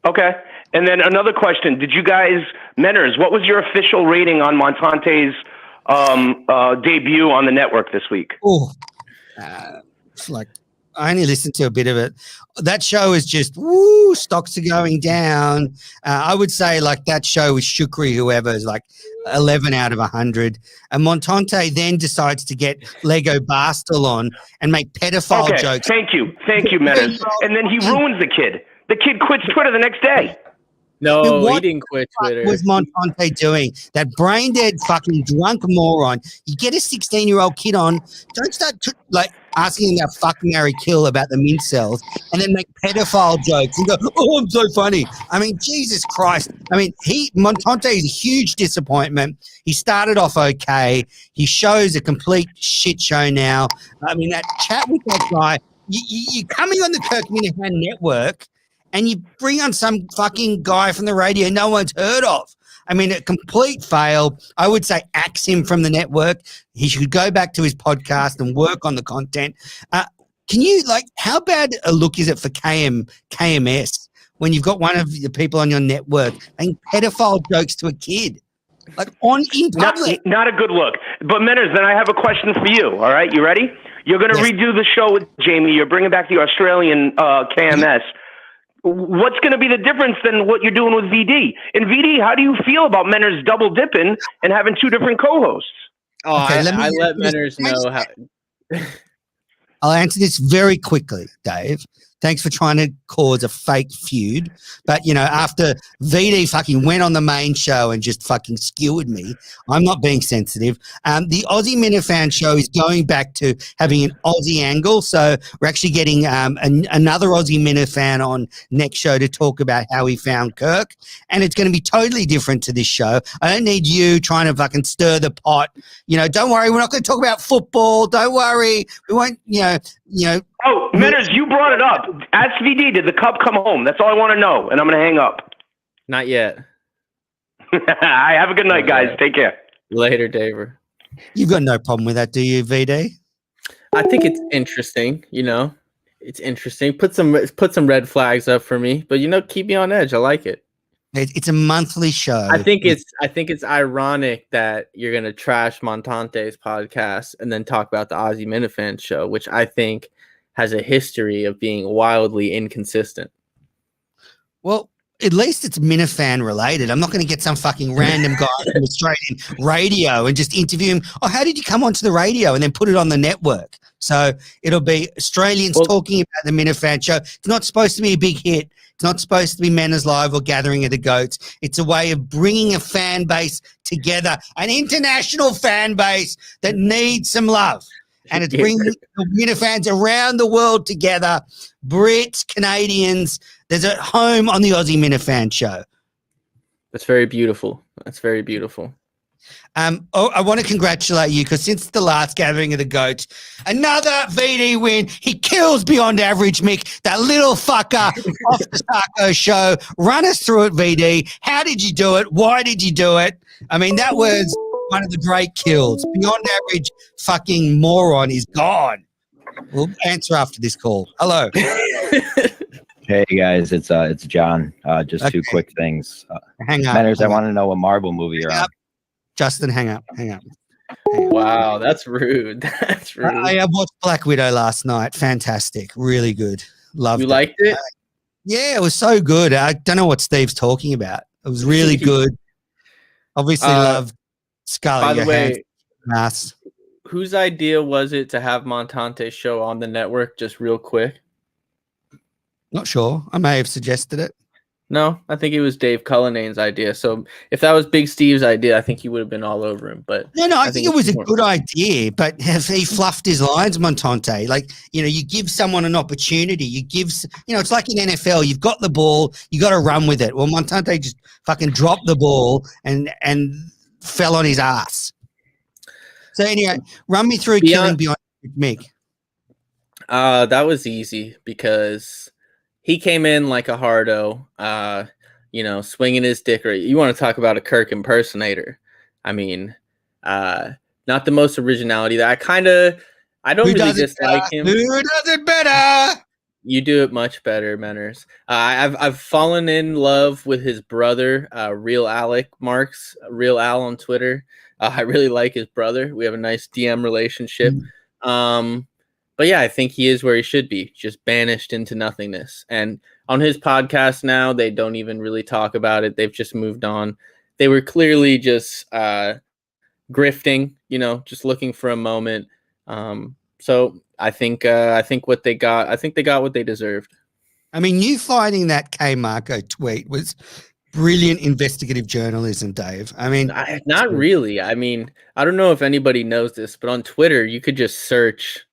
Okay. And then another question. Did you guys, Menners, what was your official rating on Montante's debut on the network this week?
Oh, I only listened to a bit of it. That show is just, woo, stocks are going down. I would say that show with Shukri, whoever, is 11 out of 100. And Montante then decides to get Lego Barstel on and make pedophile jokes.
Thank you, Menners. And then he ruins the kid. The kid quits Twitter the next day.
No, he didn't quit Twitter.
What was Montante doing? That brain dead fucking drunk moron. You get a 16-year-old kid on, don't start asking him about fuck, marry, kill about the mint cells, and then make pedophile jokes and go, oh, I'm so funny. I mean, Jesus Christ. I mean, Montante is a huge disappointment. He started off okay. He shows a complete shit show now. I mean, that chat with that guy, you're coming on the Kirk Minifan network, and you bring on some fucking guy from the radio no one's heard of. I mean, a complete fail. I would say axe him from the network. He should go back to his podcast and work on the content. Can you, how bad a look is it for KMS when you've got one of the people on your network and pedophile jokes to a kid? In public.
Not a good look. But Menners, then I have a question for you. All right, you ready? You're going to redo the show with Jamie. You're bringing back the Australian KMS. What's going to be the difference than what you're doing with VD? And VD, how do you feel about Menners double dipping and having two different co-hosts?
Oh, okay, I let Menners know how.
I'll answer this very quickly, Dave. Thanks for trying to cause a fake feud. But, after VD fucking went on the main show and just fucking skewered me, I'm not being sensitive. The Aussie Minifan show is going back to having an Aussie angle. So we're actually getting another Aussie Minifan on next show to talk about how he found Kirk. And it's going to be totally different to this show. I don't need you trying to fucking stir the pot. Don't worry. We're not going to talk about football. Don't worry. We won't,
Oh, Menners, you brought it up. Ask VD, did the cup come home? That's all I want to know, and I'm going to hang up.
Not yet.
Have a good night, guys. Take care.
Later, Daver.
You've got no problem with that, do you, VD?
I think it's interesting. It's interesting. Put some red flags up for me, but keep me on edge. I like it.
It's a monthly show.
I think it's ironic that you're gonna trash Montante's podcast and then talk about the Aussie Minifan show, which I think has a history of being wildly inconsistent.
Well, at least it's Minifan related. I'm not going to get some fucking random guy from Australian radio and just interview him. Oh, how did you come onto the radio and then put it on the network? So it'll be Australians talking about the Minifan show. It's not supposed to be a big hit. It's not supposed to be Manners Live or Gathering of the Goats. It's a way of bringing a fan base together, an international fan base that needs some love. And it's bringing the Minifans around the world together, Brits, Canadians. There's a home on the Aussie Minifan show.
That's very beautiful.
I want to congratulate you because since the last Gathering of the Goats, another VD win. He kills beyond average, Mick. That little fucker off the Sarko show. Run us through it, VD. How did you do it? Why did you do it? I mean, that was one of the great kills. Beyond average fucking moron is gone. We'll answer after this call. Hello.
Hey guys, it's John. Just two quick things.
Hang up.
Manners, I want to know what Marvel movie you're on.
Justin, hang up.
Wow, that's rude. That's rude.
I watched Black Widow last night. Fantastic. Really good. Loved it.
You liked it?
Yeah, it was so good. I don't know what Steve's talking about. It was really good. Obviously loved Scarlett
By the way,
Johansson.
Whose idea was it to have Montante's show on the network just real quick?
Not sure. I may have suggested it.
No, I think it was Dave Cullinane's idea. So if that was Big Steve's idea, I think he would have been all over him. But
no, I think it was a good idea. But have he fluffed his lines, Montante? Like, you give someone an opportunity. It's like in NFL. You've got the ball, you got to run with it. Well, Montante just fucking dropped the ball and fell on his ass. So anyway, run me through Killing Beyond Mick.
That was easy because he came in like a hardo, swinging his dick. Or you want to talk about a Kirk impersonator? I mean, not the most originality. I don't really dislike him.
Who does it better?
You do it much better, Menners. I've fallen in love with his brother, Real Alec Marks, Real Al on Twitter. I really like his brother. We have a nice DM relationship. But yeah, I think he is where he should be, just banished into nothingness. And on his podcast now, they don't even really talk about it. They've just moved on. They were clearly just grifting, just looking for a moment. So I think what they got, they got what they deserved.
I mean, you finding that K Marco tweet was brilliant investigative journalism, Dave. I mean,
not really. I mean, I don't know if anybody knows this, but on Twitter, you could just search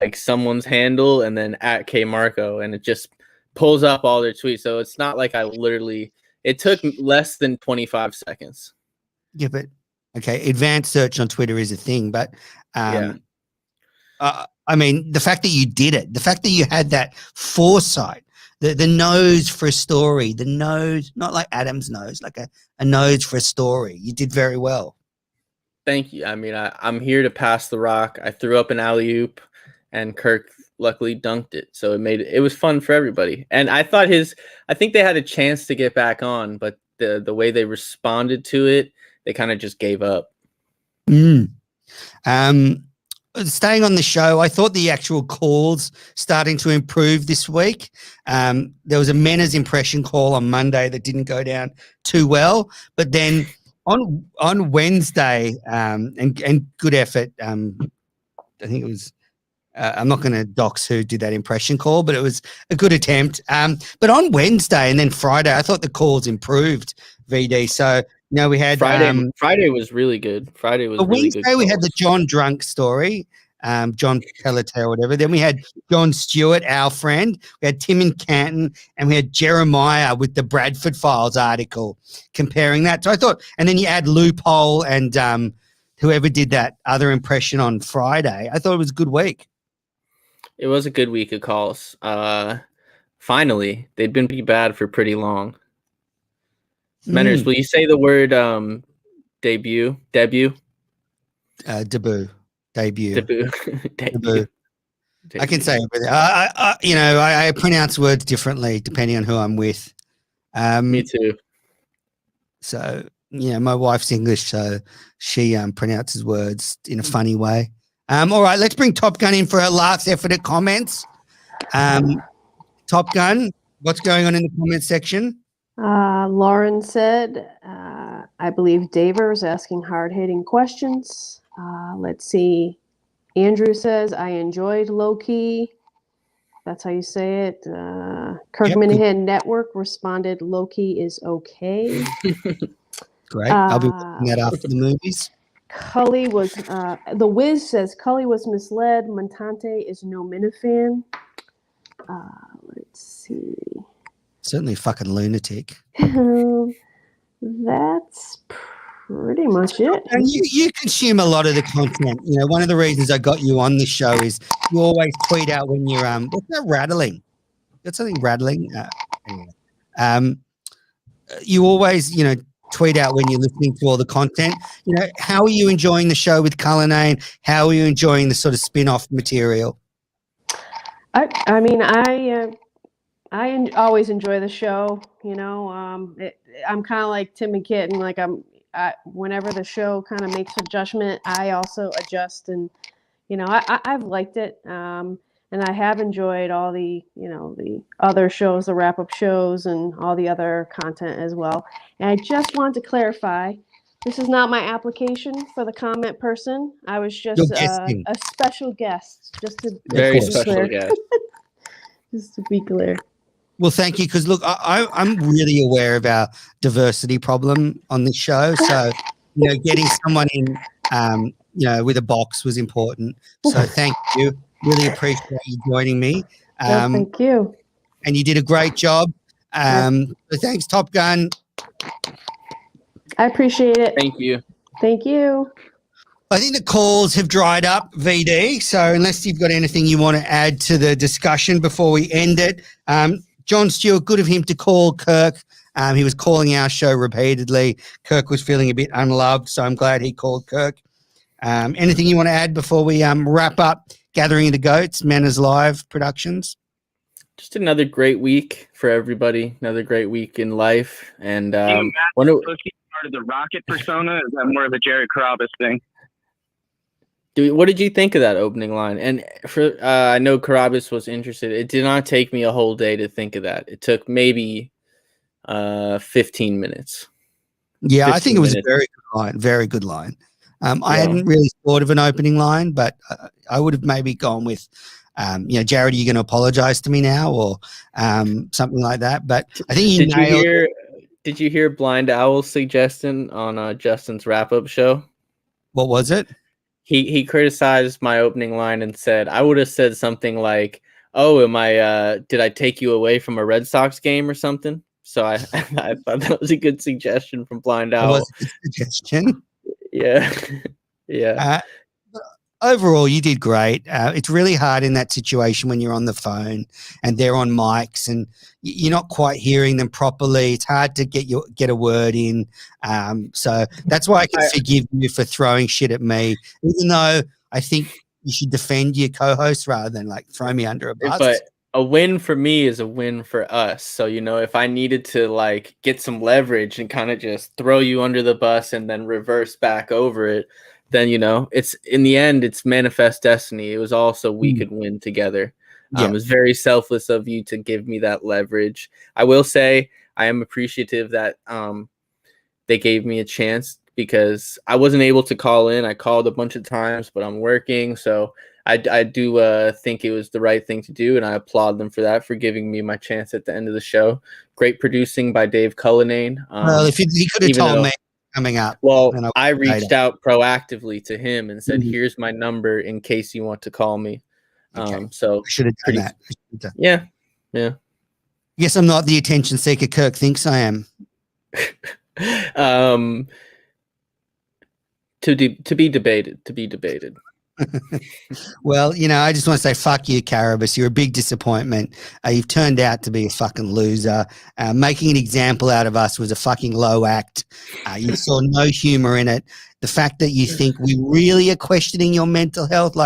like someone's handle and then at K Marco, and it just pulls up all their tweets. So it's not like it took less than 25 seconds.
Yeah, but okay, advanced search on Twitter is a thing, but I mean, the fact that you did it, the fact that you had that foresight, the nose for a story, the nose, not like Adam's nose, like a nose for a story. You did very well.
Thank you. I mean, I'm here to pass the rock. I threw up an alley-oop, and Kirk luckily dunked it. So it was fun for everybody. And I think they had a chance to get back on, but the way they responded to it, they kind of just gave up.
Staying on the show, I thought the actual calls starting to improve this week. There was a Mena's impression call on Monday that didn't go down too well, but then on Wednesday, and good effort. I think it was. I'm not going to dox who did that impression call, but it was a good attempt. But on Wednesday and then Friday, I thought the calls improved, VD. So, we had
Friday was really good. Friday was really
Wednesday,
good.
We had the John Drunk story, John Pelletier or whatever. Then we had John Stewart, our friend. We had Tim in Canton, and we had Jeremiah with the Bradford Files article comparing that. So I thought, and then you add Loophole and whoever did that other impression on Friday. I thought it was a good week.
It was a good week of calls. Finally, they'd been pretty bad for pretty long. Menners, will you say the word debut?
Debut.
Debut.
I can say everything. I pronounce words differently depending on who I'm with.
Me too.
So, my wife's English, so she pronounces words in a funny way. All right, let's bring Top Gun in for her last effort at comments. Top Gun, what's going on in the comment section?
Lauren said, I believe Daver is asking hard-hitting questions. Let's see. Andrew says, I enjoyed low-key. That's how you say it. Kirk Minahan Network responded, low-key is okay.
Great. I'll be watching that after the movies.
Cully was, The Wiz says, Cully was misled. Montante is no Minifan. Let's see.
Certainly a fucking lunatic.
That's pretty much it.
And you consume a lot of the content. One of the reasons I got you on this show is you always tweet out when you're what's that rattling? Got something rattling? Anyway. You always, tweet out when you're listening to all the content. How are you enjoying the show with Cullinane? How are you enjoying the sort of spin-off material?
I mean, I always enjoy the show. I'm kind of like Tim and Kitten. Like whenever the show kind of makes a judgment, I also adjust. And I've liked it. And I have enjoyed all the the other shows, the wrap-up shows, and all the other content as well. And I just wanted to clarify, this is not my application for the comment person. I was just a special guest, just to
very
be
special
clear.
guest.
Just to be clear.
Well, thank you. Because look, I'm really aware of our diversity problem on this show. So, getting someone in, with a box was important. So thank you. Really appreciate you joining me.
Thank you.
And you did a great job. So thanks, Top Gun.
I appreciate it.
Thank you.
Thank you.
I think the calls have dried up, VD. So unless you've got anything you want to add to the discussion before we end it, John Stewart, good of him to call Kirk. He was calling our show repeatedly. Kirk was feeling a bit unloved, so I'm glad he called Kirk. Anything you want to add before we wrap up Gathering of the Goats, Manners Live Productions?
Just another great week for everybody. Another great week in life. And
part of the Rocket persona? Is that more of a Jared Carabas thing?
What did you think of that opening line? And for I know Carabas was interested. It did not take me a whole day to think of that. It took maybe 15 minutes.
Yeah, I think it was a very good line. Very good line. I hadn't really thought of an opening line, but I would have maybe gone with, Jared, are you going to apologize to me now, or something like that? But I think you nailed it.
Did you hear Blind Owl's suggestion on Justin's wrap-up show?
What was it?
He criticized my opening line and said I would have said something like, "Oh, did I take you away from a Red Sox game or something?" So I thought that was a good suggestion from Blind Owl.
It was a good suggestion.
Yeah, yeah.
Overall, you did great. It's really hard in that situation when you're on the phone and they're on mics and you're not quite hearing them properly. It's hard to get a word in. So that's why I can forgive you for throwing shit at me, even though I think you should defend your co-host rather than throw me under a bus.
But a win for me is a win for us. So, if I needed to get some leverage and kind of just throw you under the bus and then reverse back over it, then, it's in the end, it's manifest destiny. It was also we could win together. It was very selfless of you to give me that leverage. I will say I am appreciative that they gave me a chance because I wasn't able to call in. I called a bunch of times, but I'm working. So I do think it was the right thing to do, and I applaud them for that, for giving me my chance at the end of the show. Great producing by Dave Cullinane.
Well, if he could have told me coming up.
Well, I reached out proactively to him and said, "Here's my number in case you want to call me."
Okay.
So
should have done that.
Yeah.
Guess I'm not the attention seeker Kirk thinks I am.
To be debated.
Well, I just want to say fuck you, Carabas. You're a big disappointment. You've turned out to be a fucking loser. Making an example out of us was a fucking low act. You saw no humor in it. The fact that you think we really are questioning your mental health,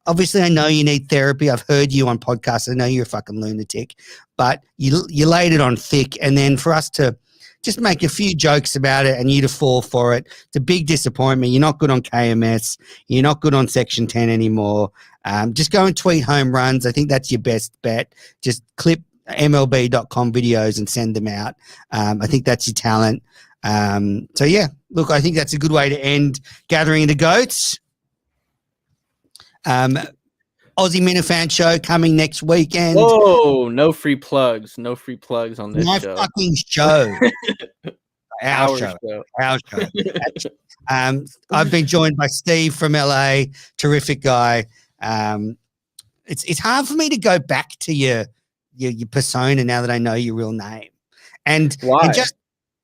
obviously I know you need therapy. I've heard you on podcasts. I know you're a fucking lunatic, but you laid it on thick. And then for us to just make a few jokes about it and you to fall for it, it's a big disappointment. You're not good on KMS. You're not good on Section 10 anymore. Just go and tweet home runs. I think that's your best bet. Just clip MLB.com videos and send them out. I think that's your talent. So, yeah, look, I think that's a good way to end Gathering of the Goats. Aussie Minifan show coming next weekend.
Whoa, no free plugs. No free plugs on this show.
My fucking show. Our show. I've been joined by Steve from LA, terrific guy. It's hard for me to go back to your persona now that I know your real name. And
why?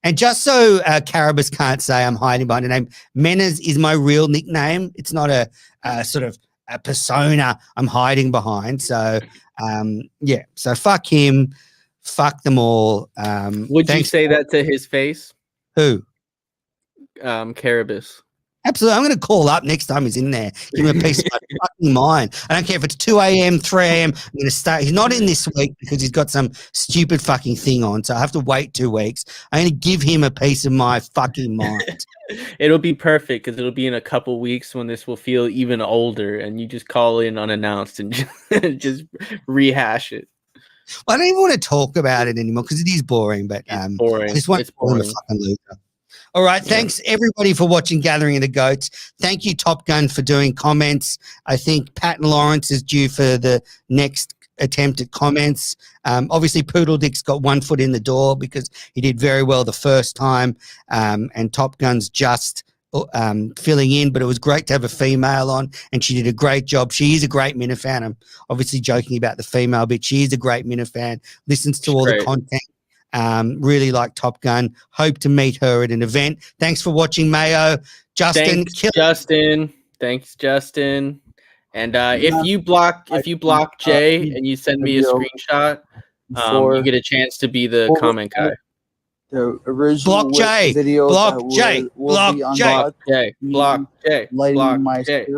And just so Carabas can't say I'm hiding behind a name, Menas is my real nickname. It's not a sort of a persona I'm hiding behind. So, so fuck him. Fuck them all.
Would you say that to his face?
Who?
Carabas.
Absolutely. I'm going to call up next time he's in there. Give him a piece of my fucking mind. I don't care if it's 2 a.m., 3 a.m. I'm going to start. He's not in this week because he's got some stupid fucking thing on. So I have to wait 2 weeks. I'm going to give him a piece of my fucking mind.
It'll be perfect because it'll be in a couple weeks when this will feel even older and you just call in unannounced and just rehash it.
I don't even want to talk about it anymore because it is boring, but
boring.
I just want to call him a fucking loser. All right. Thanks, everybody, for watching Gathering of the Goats. Thank you, Top Gun, for doing comments. I think Pat and Lawrence is due for the next attempt at comments. Obviously, Poodle Dick's got one foot in the door because he did very well the first time, and Top Gun's just filling in, but it was great to have a female on, and she did a great job. She is a great Minifan. I'm obviously joking about the female bit. She is a great Minifan, listens to all the content, really like Top Gun. Hope to meet her at an event. Thanks for watching, Mayo. Justin,
Thanks, Justin. And if you block Jay and you send me a screenshot, you get a chance to be the comment guy.
The original
block Jay,
video
block
that
Jay,
will be
block Jay,
uncut,
block Jay,
lighting my spirit.